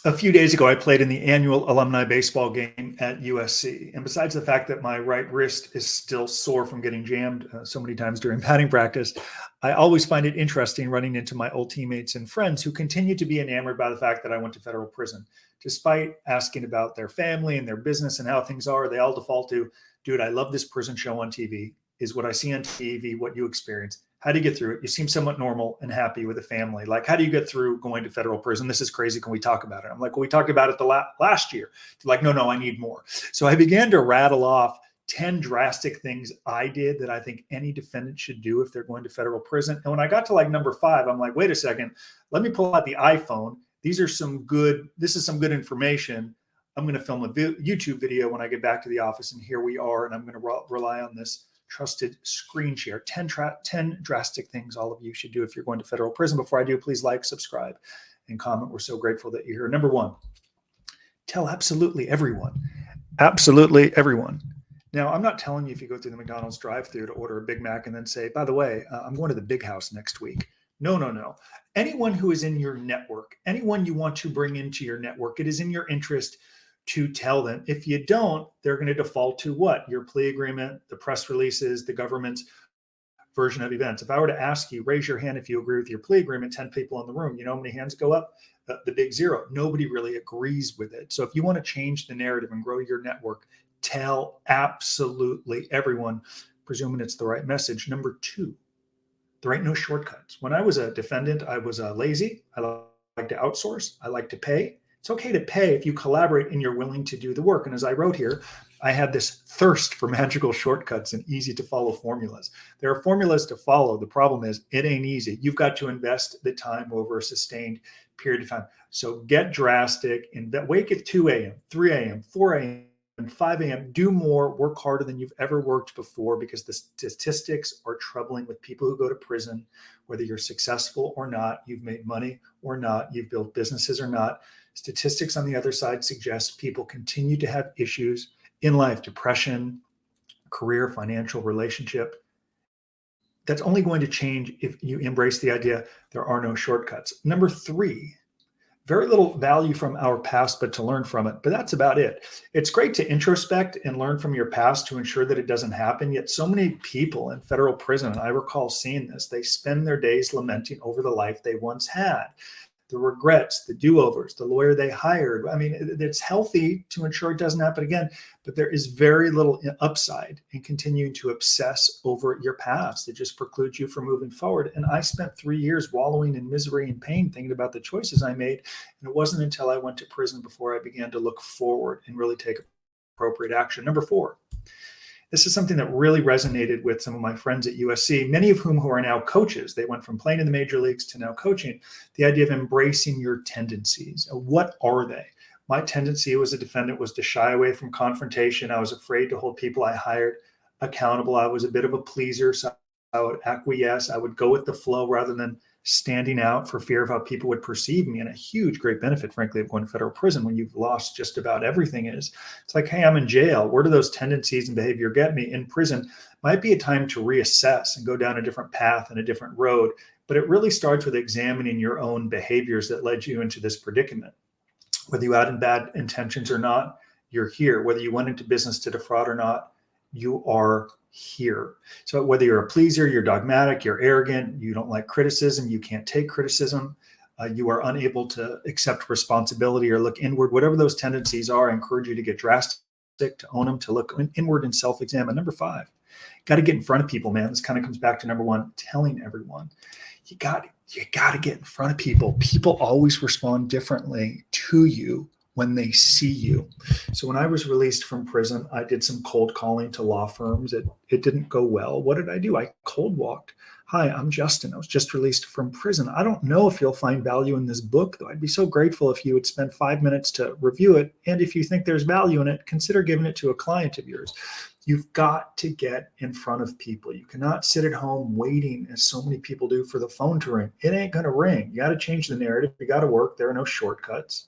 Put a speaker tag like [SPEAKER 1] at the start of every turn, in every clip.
[SPEAKER 1] A few days ago, I played in the annual alumni baseball game at USC. And besides the fact that my right wrist is still sore from getting jammed so many times during batting practice, I always find it interesting running into my old teammates and friends who continue to be enamored by the fact that I went to federal prison. Despite asking about their family and their business and how things are, they all default to, dude, I love this prison show on TV. Is what I see on TV what you experience? How do you get through it? You seem somewhat normal and happy with a family. Like, how do you get through going to federal prison? This is crazy. Can we talk about it? I'm like, well, we talked about it the last year. They're like, no, I need more. So I began to rattle off 10 drastic things I did that I think any defendant should do if they're going to federal prison. And when I got to like number 5, I'm like, wait a second, let me pull out the iPhone. This is some good information. I'm going to film a YouTube video when I get back to the office, and here we are. And I'm going to rely on this trusted screen share. 10 drastic things all of you should do if you're going to federal prison. Before I do, please like, subscribe, and comment. We're so grateful that you're here. Number 1, tell absolutely everyone. Absolutely everyone. Now, I'm not telling you if you go through the McDonald's drive-thru to order a Big Mac and then say, by the way, I'm going to the big house next week. No. Anyone who is in your network, anyone you want to bring into your network, it is in your interest to tell them. If you don't, they're going to default to what? Your plea agreement, the press releases, the government's version of events. If I were to ask you, raise your hand if you agree with your plea agreement, 10 people in the room, you know how many hands go up? The big 0. Nobody really agrees with it. So if you want to change the narrative and grow your network, tell absolutely everyone, presuming it's the right message. Number 2, there ain't no shortcuts. When I was a defendant, I was lazy. I like to outsource. I like to pay. It's okay to pay if you collaborate and you're willing to do the work. And as I wrote here, I had this thirst for magical shortcuts and easy to follow formulas. There are formulas to follow. The problem is it ain't easy. You've got to invest the time over a sustained period of time. So get drastic and wake at 2 a.m., 3 a.m., 4 a.m., and 5 a.m. Do more, work harder than you've ever worked before, because the statistics are troubling with people who go to prison, whether you're successful or not, you've made money or not, you've built businesses or not. Statistics on the other side suggest people continue to have issues in life, depression, career, financial, relationship. That's only going to change if you embrace the idea there are no shortcuts. Number 3, very little value from our past, but to learn from it. But that's about it. It's great to introspect and learn from your past to ensure that it doesn't happen. Yet so many people in federal prison, and I recall seeing this, they spend their days lamenting over the life they once had. The regrets, the do-overs, the lawyer they hired. I mean, it's healthy to ensure it doesn't happen again, but there is very little upside in continuing to obsess over your past. It just precludes you from moving forward. And I spent 3 years wallowing in misery and pain thinking about the choices I made. And it wasn't until I went to prison before I began to look forward and really take appropriate action. Number 4. This is something that really resonated with some of my friends at USC, many of whom who are now coaches. They went from playing in the major leagues to now coaching. The idea of embracing your tendencies. What are they? My tendency as a defendant was to shy away from confrontation. I was afraid to hold people I hired accountable. I was a bit of a pleaser, so I would acquiesce. I would go with the flow rather than standing out for fear of how people would perceive me. And a huge, great benefit, frankly, of going to federal prison when you've lost just about everything is, it's like, hey, I'm in jail. Where do those tendencies and behavior get me? In prison might be a time to reassess and go down a different path and a different road. But it really starts with examining your own behaviors that led you into this predicament. Whether you had bad intentions or not, you're here. Whether you went into business to defraud or not, you are here. So whether you're a pleaser, you're dogmatic, you're arrogant, you don't like criticism, you can't take criticism, you are unable to accept responsibility or look inward, whatever those tendencies are, I encourage you to get drastic, to own them, to look inward and self-examine. Number 5, got to get in front of people, man. This kind of comes back to number 1, telling everyone. You got to get in front of people. People always respond differently to you when they see you. So when I was released from prison, I did some cold calling to law firms. It didn't go well. What did I do? I cold walked. Hi, I'm Justin. I was just released from prison. I don't know if you'll find value in this book, though. I'd be so grateful if you would spend 5 minutes to review it. And if you think there's value in it, consider giving it to a client of yours. You've got to get in front of people. You cannot sit at home waiting, as so many people do, for the phone to ring. It ain't going to ring. You got to change the narrative. You got to work. There are no shortcuts.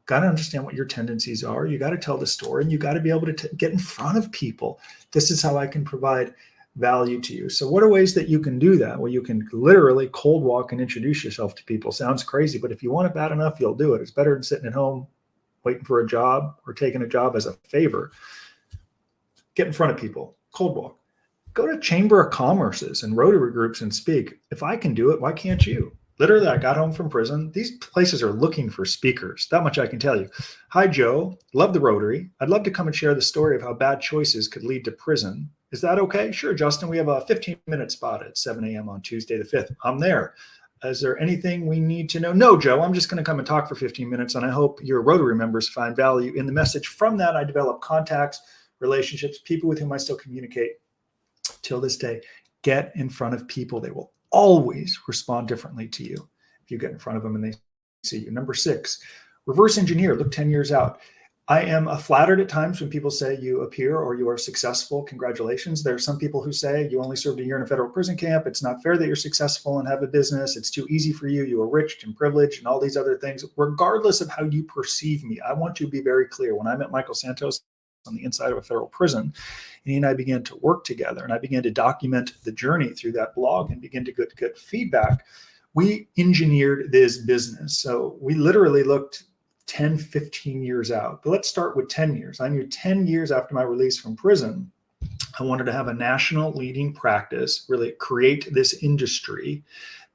[SPEAKER 1] Got to understand what your tendencies are. You got to tell the story, and you got to be able to get in front of people. This is how I can provide value to you. So what are ways that you can do that? Well, you can literally cold walk and introduce yourself to people. Sounds crazy, but if you want it bad enough, you'll do it. It's better than sitting at home waiting for a job or taking a job as a favor. Get in front of people, cold walk. Go to Chamber of Commerce's and Rotary groups and speak. If I can do it, why can't you? Literally, I got home from prison. These places are looking for speakers. That much I can tell you. Hi, Joe. Love the Rotary. I'd love to come and share the story of how bad choices could lead to prison. Is that okay? Sure, Justin. We have a 15-minute spot at 7 a.m. on Tuesday the 5th. I'm there. Is there anything we need to know? No, Joe. I'm just going to come and talk for 15 minutes, and I hope your Rotary members find value in the message. From that, I develop contacts, relationships, people with whom I still communicate till this day. Get in front of people. They will always respond differently to you if you get in front of them and they see you. Number 6, reverse engineer. Look 10 years out. I am flattered at times when people say you appear or you are successful. Congratulations. There are some people who say you only served a year in a federal prison camp. It's not fair that you're successful and have a business. It's too easy for you. You are rich and privileged and all these other things. Regardless of how you perceive me, I want to be very clear. When I met Michael Santos on the inside of a federal prison, and he and I began to work together, and I began to document the journey through that blog and begin to get feedback, we engineered this business. So we literally looked 10, 15 years out. But let's start with 10 years. I knew 10 years after my release from prison, I wanted to have a national leading practice, really create this industry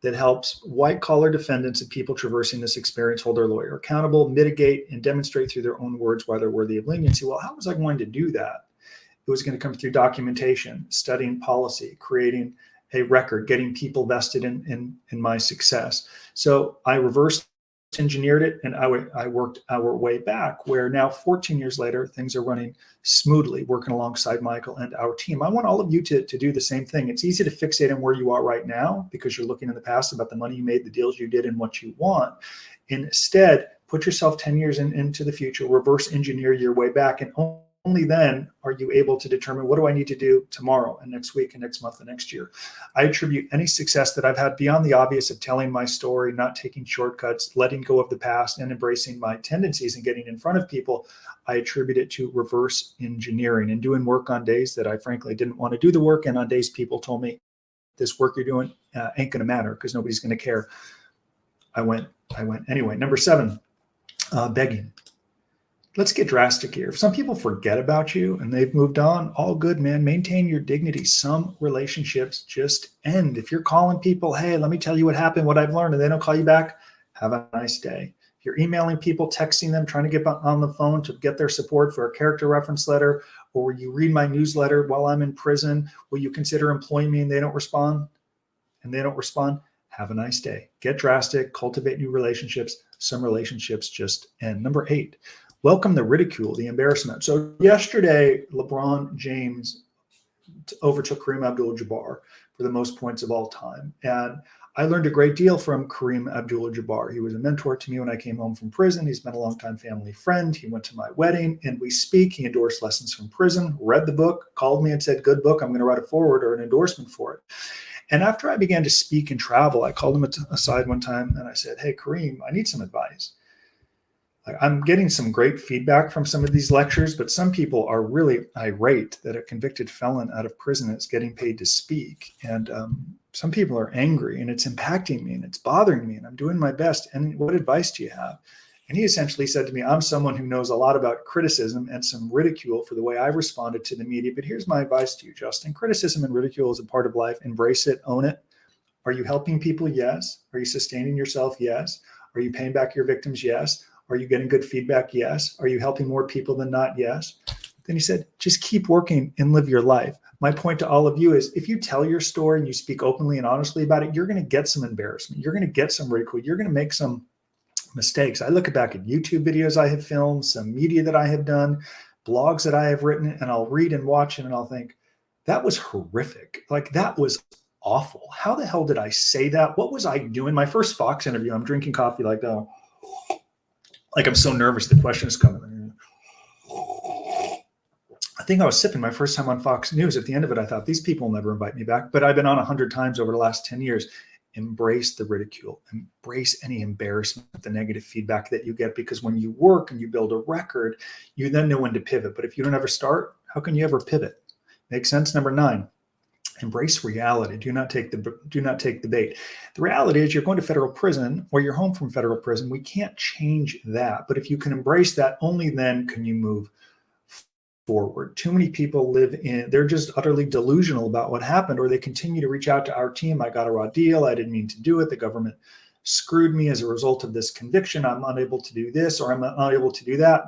[SPEAKER 1] that helps white-collar defendants and people traversing this experience hold their lawyer accountable, mitigate, and demonstrate through their own words why they're worthy of leniency. Well, how was I going to do that? It was going to come through documentation, studying policy, creating a record, getting people vested in my success. So I reversed engineered it, and I worked our way back, where now 14 years later, things are running smoothly, working alongside Michael and our team. I want all of you to do the same thing. It's easy to fixate on where you are right now because you're looking in the past about the money you made, the deals you did, and what you want. Instead, put yourself 10 years into the future, reverse engineer your way back, and only then are you able to determine, what do I need to do tomorrow and next week and next month and next year? I attribute any success that I've had beyond the obvious of telling my story, not taking shortcuts, letting go of the past, and embracing my tendencies and getting in front of people. I attribute it to reverse engineering and doing work on days that I frankly didn't want to do the work, and on days people told me, this work you're doing ain't going to matter because nobody's going to care. I went anyway. Number 7, begging. Let's get drastic here. If some people forget about you and they've moved on, all good, man. Maintain your dignity. Some relationships just end. If you're calling people, hey, let me tell you what happened, what I've learned, and they don't call you back, have a nice day. If you're emailing people, texting them, trying to get on the phone to get their support for a character reference letter, or you read my newsletter while I'm in prison, will you consider employing me and they don't respond? Have a nice day. Get drastic, cultivate new relationships. Some relationships just end. Number 8, welcome the ridicule, the embarrassment. So yesterday, LeBron James overtook Kareem Abdul-Jabbar for the most points of all time. And I learned a great deal from Kareem Abdul-Jabbar. He was a mentor to me when I came home from prison. He's been a longtime family friend. He went to my wedding and we speak. He endorsed Lessons from Prison, read the book, called me and said, good book, I'm going to write a foreword or an endorsement for it. And after I began to speak and travel, I called him aside one time and I said, hey, Kareem, I need some advice. I'm getting some great feedback from some of these lectures, but some people are really irate that a convicted felon out of prison is getting paid to speak. And some people are angry and it's impacting me and it's bothering me and I'm doing my best. And what advice do you have? And he essentially said to me, I'm someone who knows a lot about criticism and some ridicule for the way I responded to the media. But here's my advice to you, Justin. Criticism and ridicule is a part of life. Embrace it, own it. Are you helping people? Yes. Are you sustaining yourself? Yes. Are you paying back your victims? Yes. Are you getting good feedback? Yes. Are you helping more people than not? Yes. Then he said, just keep working and live your life. My point to all of you is if you tell your story and you speak openly and honestly about it, you're going to get some embarrassment. You're going to get some ridicule. You're going to make some mistakes. I look back at YouTube videos I have filmed, some media that I have done, blogs that I have written, and I'll read and watch it and I'll think, that was horrific. Like that was awful. How the hell did I say that? What was I doing? My first Fox interview, I'm drinking coffee like that. Like I'm so nervous the question is coming. I think I was sipping my first time on Fox News. At the end of it, I thought these people will never invite me back. But I've been on 100 times over the last 10 years. Embrace the ridicule. Embrace any embarrassment, the negative feedback that you get. Because when you work and you build a record, you then know when to pivot. But if you don't ever start, how can you ever pivot? Make sense? Number 9. Embrace reality. Do not take the bait. The reality is you're going to federal prison or you're home from federal prison. We can't change that. But if you can embrace that, only then can you move forward. Too many people they're just utterly delusional about what happened, or they continue to reach out to our team. I got a raw deal. I didn't mean to do it. The government screwed me as a result of this conviction. I'm unable to do this, or I'm unable to do that.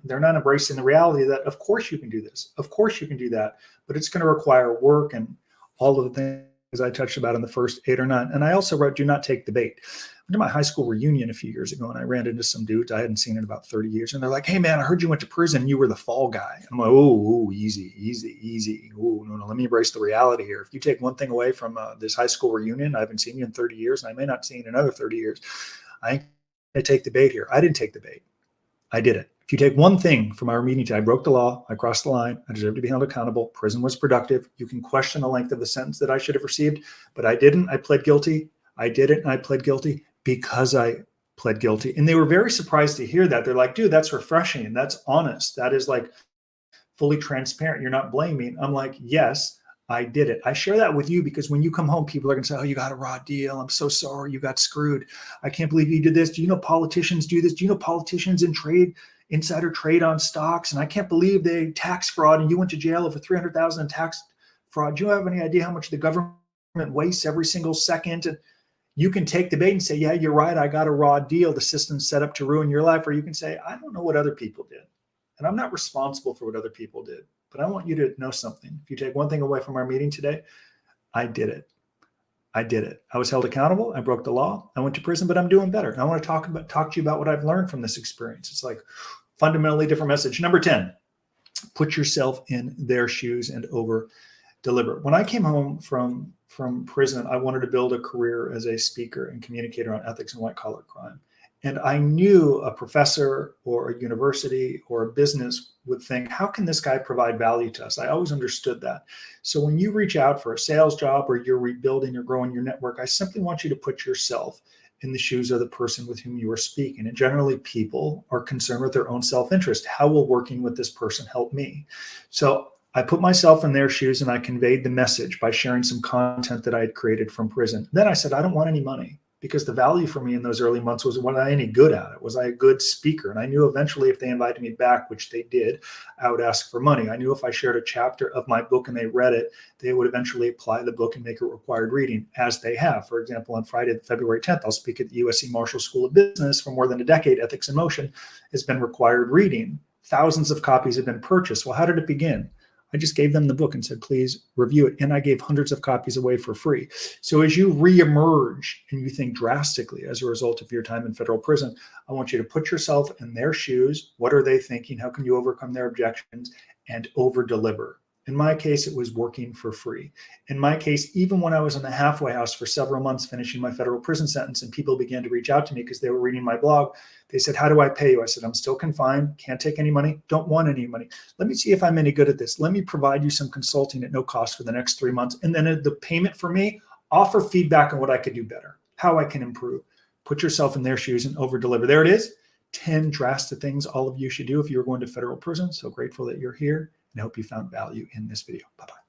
[SPEAKER 1] They're not embracing the reality that, of course you can do this. Of course you can do that, but it's going to require work and all of the things I touched about in the first 8 or 9. And I also wrote, do not take the bait. I went to my high school reunion a few years ago and I ran into some dudes I hadn't seen in about 30 years. And they're like, hey man, I heard you went to prison. You were the fall guy. And I'm like, oh, easy. Oh, no, let me embrace the reality here. If you take one thing away from this high school reunion, I haven't seen you in 30 years and I may not see you in another 30 years. I ain't gonna take the bait here. I didn't take the bait. I did it. If you take one thing from our meeting today, I broke the law, I crossed the line, I deserve to be held accountable, prison was productive. You can question the length of the sentence that I should have received, but I didn't. I pled guilty. I did it and I pled guilty because I pled guilty. And they were very surprised to hear that. They're like, dude, that's refreshing. That's honest. That is like fully transparent. You're not blaming. I'm like, yes, I did it. I share that with you because when you come home, people are going to say, oh, you got a raw deal. I'm so sorry. You got screwed. I can't believe you did this. Do you know politicians do this? Do you know politicians insider trade on stocks? And I can't believe they tax fraud and you went to jail over $300,000 in tax fraud. Do you have any idea how much the government wastes every single second? And you can take the bait and say, yeah, you're right. I got a raw deal. The system's set up to ruin your life. Or you can say, I don't know what other people did. And I'm not responsible for what other people did. But I want you to know something. If you take one thing away from our meeting today, I did it. I did it. I was held accountable. I broke the law. I went to prison, but I'm doing better. And I want to talk to you about what I've learned from this experience. It's like fundamentally different message. Number 10, put yourself in their shoes and over deliver. When I came home from prison, I wanted to build a career as a speaker and communicator on ethics and white collar crime. And I knew a professor or a university or a business would think, how can this guy provide value to us? I always understood that. So when you reach out for a sales job or you're rebuilding or growing your network, I simply want you to put yourself in the shoes of the person with whom you are speaking. And generally people are concerned with their own self-interest. How will working with this person help me? So I put myself in their shoes and I conveyed the message by sharing some content that I had created from prison. Then I said, I don't want any money. Because the value for me in those early months was, was I any good at it? Was I a good speaker? And I knew eventually if they invited me back, which they did, I would ask for money. I knew if I shared a chapter of my book and they read it, they would eventually apply the book and make it required reading, as they have. For example, on Friday, February 10th, I'll speak at the USC Marshall School of Business. For more than a decade, Ethics in Motion has been required reading. Thousands of copies have been purchased. Well, how did it begin? I just gave them the book and said, please review it. And I gave hundreds of copies away for free. So as you reemerge and you think drastically as a result of your time in federal prison, I want you to put yourself in their shoes. What are they thinking? How can you overcome their objections and over deliver? In my case, it was working for free. In my case, even when I was in the halfway house for several months finishing my federal prison sentence and people began to reach out to me because they were reading my blog, they said, how do I pay you? I said, I'm still confined, can't take any money, don't want any money. Let me see if I'm any good at this. Let me provide you some consulting at no cost for the next 3 months. And then the payment for me, offer feedback on what I could do better, how I can improve. Put yourself in their shoes and over deliver. There it is. 10 drastic things all of you should do if you're going to federal prison. So grateful that you're here. And I hope you found value in this video. Bye-bye.